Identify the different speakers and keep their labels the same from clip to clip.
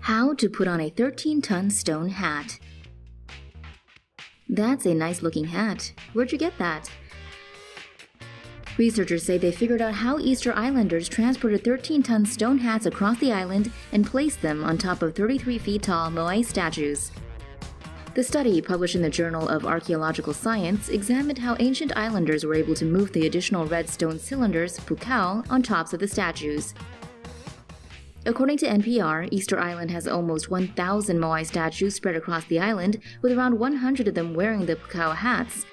Speaker 1: How to put on a 13-ton stone hat. That's a nice-looking hat. Where'd you get that? Researchers say they figured out how Easter Islanders transported 13-ton stone hats across the island and placed them on top of 33 feet tall moai statues. The study, published in the Journal of Archaeological Science, examined how ancient islanders were able to move the additional red stone cylinders, pukao, on tops of the statues. According to NPR, Easter Island has almost 1,000 moai statues spread across the island, with around 100 of them wearing the pukao hats.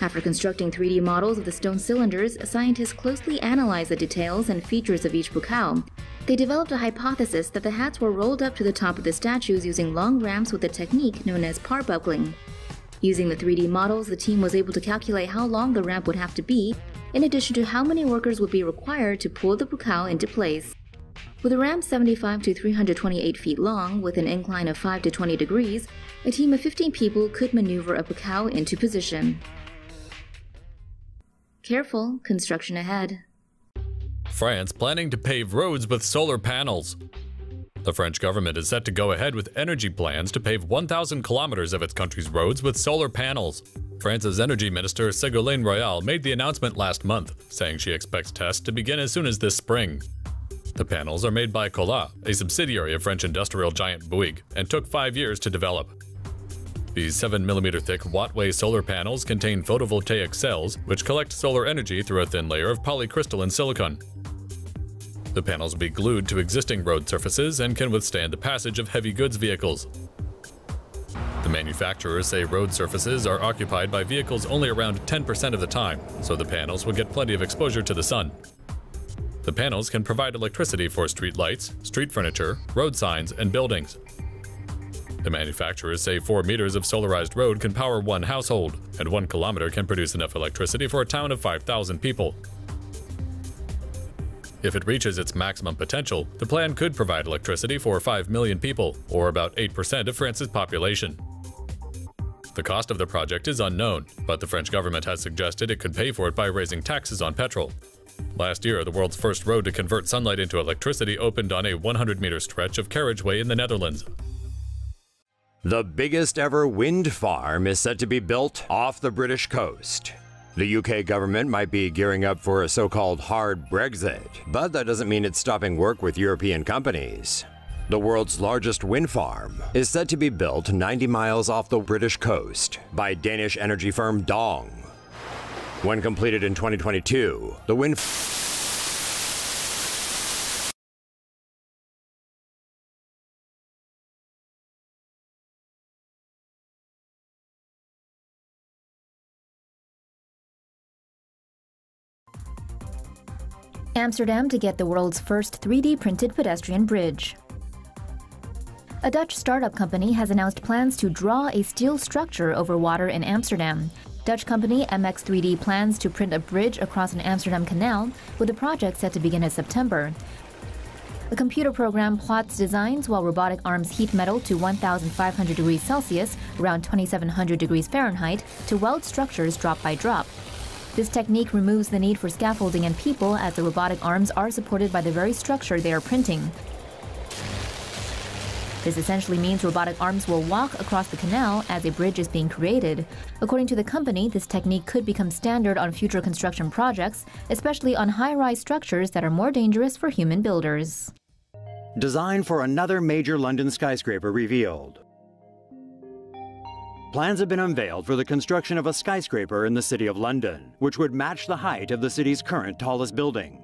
Speaker 1: After constructing 3D models of the stone cylinders, scientists closely analyzed the details and features of each pukao. They developed a hypothesis that the hats were rolled up to the top of the statues using long ramps with a technique known as parbuckling. Using the 3D models, the team was able to calculate how long the ramp would have to be, in addition to how many workers would be required to pull the pukao into place. With a ramp 75 to 328 feet long, with an incline of 5 to 20 degrees, a team of 15 people could maneuver a pukao into position. Careful, construction ahead.
Speaker 2: France planning to pave roads with solar panels. The French government is set to go ahead with energy plans to pave 1,000 kilometers of its country's roads with solar panels. France's energy minister Ségolène Royal made the announcement last month, saying she expects tests to begin as soon as this spring. The panels are made by Colas, a subsidiary of French industrial giant Bouygues, and took 5 years to develop. These 7mm thick Wattway solar panels contain photovoltaic cells, which collect solar energy through a thin layer of polycrystalline silicon. The panels will be glued to existing road surfaces and can withstand the passage of heavy goods vehicles. The manufacturers say road surfaces are occupied by vehicles only around 10% of the time, so the panels will get plenty of exposure to the sun. The panels can provide electricity for street lights, street furniture, road signs, and buildings. The manufacturers say 4 meters of solarized road can power 1 household, and 1 kilometer can produce enough electricity for a town of 5,000 people. If it reaches its maximum potential, the plan could provide electricity for 5 million people, or about 8% of France's population. The cost of the project is unknown, but the French government has suggested it could pay for it by raising taxes on petrol. Last year, the world's first road to convert sunlight into electricity opened on a 100-meter stretch of carriageway in the Netherlands.
Speaker 3: The biggest ever wind farm is set to be built off the British coast. The UK government might be gearing up for a so-called hard Brexit, but that doesn't mean it's stopping work with European companies. The world's largest wind farm is set to be built 90 miles off the British coast by Danish energy firm Dong. When completed in 2022, the wind
Speaker 4: Amsterdam to get the world's first 3D printed pedestrian bridge. A Dutch startup company has announced plans to draw a steel structure over water in Amsterdam. Dutch company MX3D plans to print a bridge across an Amsterdam canal, with the project set to begin in September. The computer program plots designs while robotic arms heat metal to 1,500 degrees Celsius, around 2,700 degrees Fahrenheit, to weld structures drop by drop. This technique removes the need for scaffolding and people, as the robotic arms are supported by the very structure they are printing. This essentially means robotic arms will walk across the canal as a bridge is being created. According to the company, this technique could become standard on future construction projects, especially on high-rise structures that are more dangerous for human builders.
Speaker 5: Design for another major London skyscraper revealed. Plans have been unveiled for the construction of a skyscraper in the City of London, which would match the height of the city's current tallest building.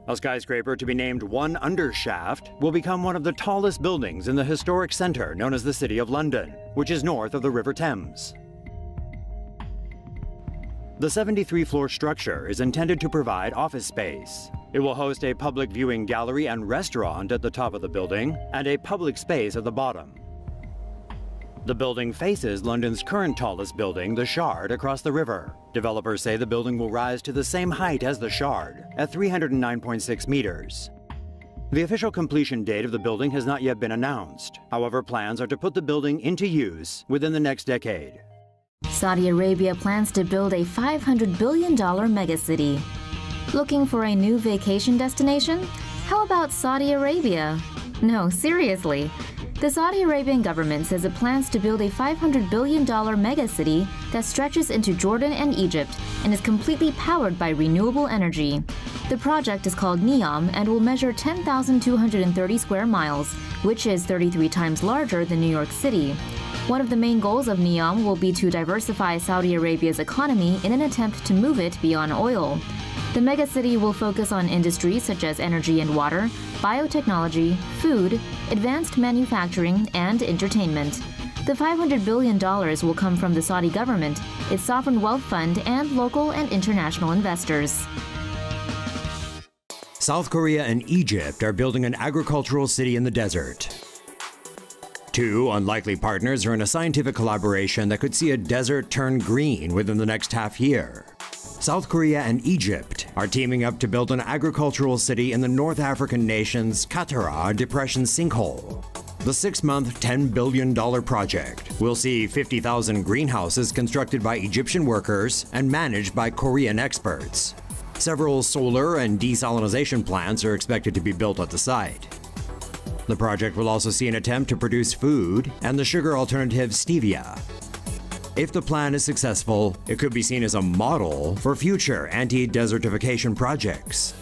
Speaker 5: A skyscraper to be named One Undershaft will become one of the tallest buildings in the historic centre known as the City of London, which is north of the River Thames. The 73-floor structure is intended to provide office space. It will host a public viewing gallery and restaurant at the top of the building, and a public space at the bottom. The building faces London's current tallest building, the Shard, across the river. Developers say the building will rise to the same height as the Shard, at 309.6 meters. The official completion date of the building has not yet been announced. However, plans are to put the building into use within the next decade.
Speaker 4: Saudi Arabia plans to build a $500 billion megacity. Looking for a new vacation destination? How about Saudi Arabia? No, seriously. The Saudi Arabian government says it plans to build a $500 billion megacity that stretches into Jordan and Egypt and is completely powered by renewable energy. The project is called NEOM and will measure 10,230 square miles, which is 33 times larger than New York City. One of the main goals of NEOM will be to diversify Saudi Arabia's economy in an attempt to move it beyond oil. The megacity will focus on industries such as energy and water, biotechnology, food, advanced manufacturing, and entertainment. The $500 billion will come from the Saudi government, its sovereign wealth fund, and local and international investors.
Speaker 5: South Korea and Egypt are building an agricultural city in the desert. Two unlikely partners are in a scientific collaboration that could see a desert turn green within the next half year. South Korea and Egypt are teaming up to build an agricultural city in the North African nation's Qattara Depression sinkhole. The 6-month, $10 billion project will see 50,000 greenhouses constructed by Egyptian workers and managed by Korean experts. Several solar and desalination plants are expected to be built at the site. The project will also see an attempt to produce food and the sugar alternative stevia. If the plan is successful, it could be seen as a model for future anti-desertification projects.